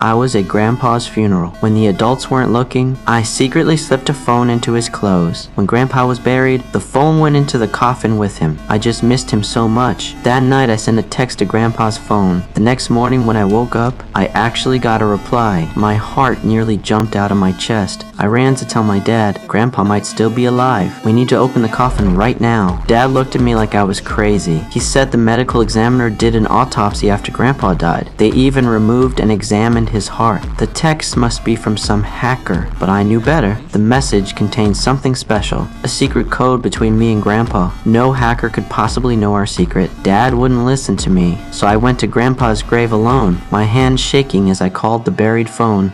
I was at Grandpa's funeral. When the adults weren't looking, I secretly slipped a phone into his clothes. When Grandpa was buried, the phone went into the coffin with him. I just missed him so much. That night I sent a text to Grandpa's phone. The next morning when I woke up, I actually got a reply. My heart nearly jumped out of my chest. I ran to tell my dad, Grandpa might still be alive. We need to open the coffin right now. Dad looked at me like I was crazy. He said the medical examiner did an autopsy after Grandpa died. They even removed and examined his heart. The text must be from some hacker, but I knew better. The message contained something special, a secret code between me and Grandpa. No hacker could possibly know our secret. Dad wouldn't listen to me, so I went to Grandpa's grave alone, my hands shaking as I called the buried phone.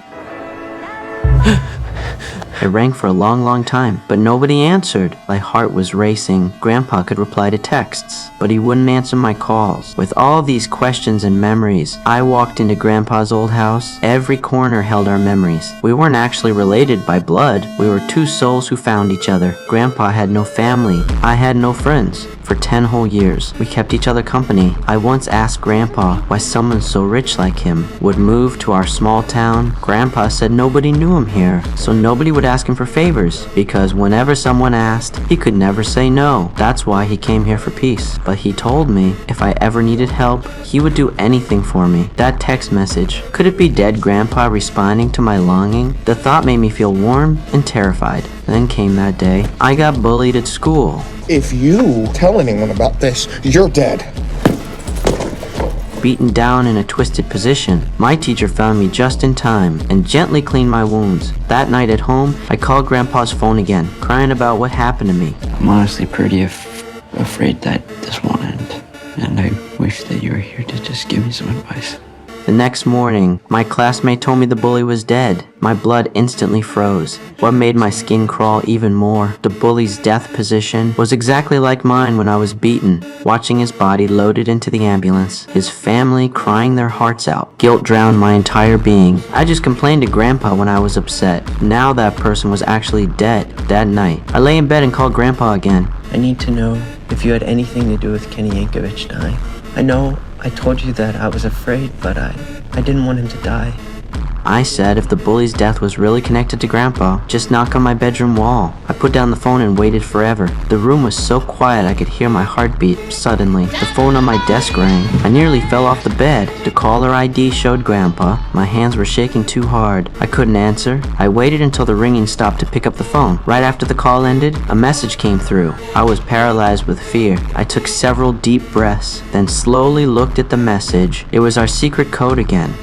It rang for a long time, but nobody answered. My heart was racing. Grandpa could reply to texts, but he wouldn't answer my calls. With all these questions and memories, I walked into Grandpa's old house. Every corner held our memories. We weren't actually related by blood. We were two souls who found each other. Grandpa had no family. I had no friends. For 10 whole years, we kept each other company. I once asked Grandpa why someone so rich like him would move to our small town. Grandpa said nobody knew him here, so nobody would ask him for favors, because whenever someone asked, he could never say no. That's why he came here for peace. But he told me if I ever needed help, he would do anything for me. That text message, could it be dead Grandpa responding to my longing? The thought made me feel warm and terrified. Then came that day. I got bullied at school. If you tell anyone about this, you're dead. Beaten down in a twisted position. My teacher found me just in time and gently cleaned my wounds. That night at home, I called Grandpa's phone again, crying about what happened to me. I'm honestly pretty afraid that this won't end, and I wish that you were here to just give me some advice. The next morning, my classmate told me the bully was dead. My blood instantly froze. What made my skin crawl even more, the bully's death position was exactly like mine when I was beaten, watching his body loaded into the ambulance, his family crying their hearts out. Guilt drowned my entire being. I just complained to Grandpa when I was upset. Now that person was actually dead that night. I lay in bed and called Grandpa again. I need to know if you had anything to do with Kenny Yankovic dying. I know I told you that I was afraid, but I didn't want him to die. I said if the bully's death was really connected to Grandpa, just knock on my bedroom wall. I put down the phone and waited forever. The room was so quiet I could hear my heartbeat. Suddenly, the phone on my desk rang. I nearly fell off the bed. The caller ID showed Grandpa. My hands were shaking too hard. I couldn't answer. I waited until the ringing stopped to pick up the phone. Right after the call ended, a message came through. I was paralyzed with fear. I took several deep breaths, then slowly looked at the message. It was our secret code again.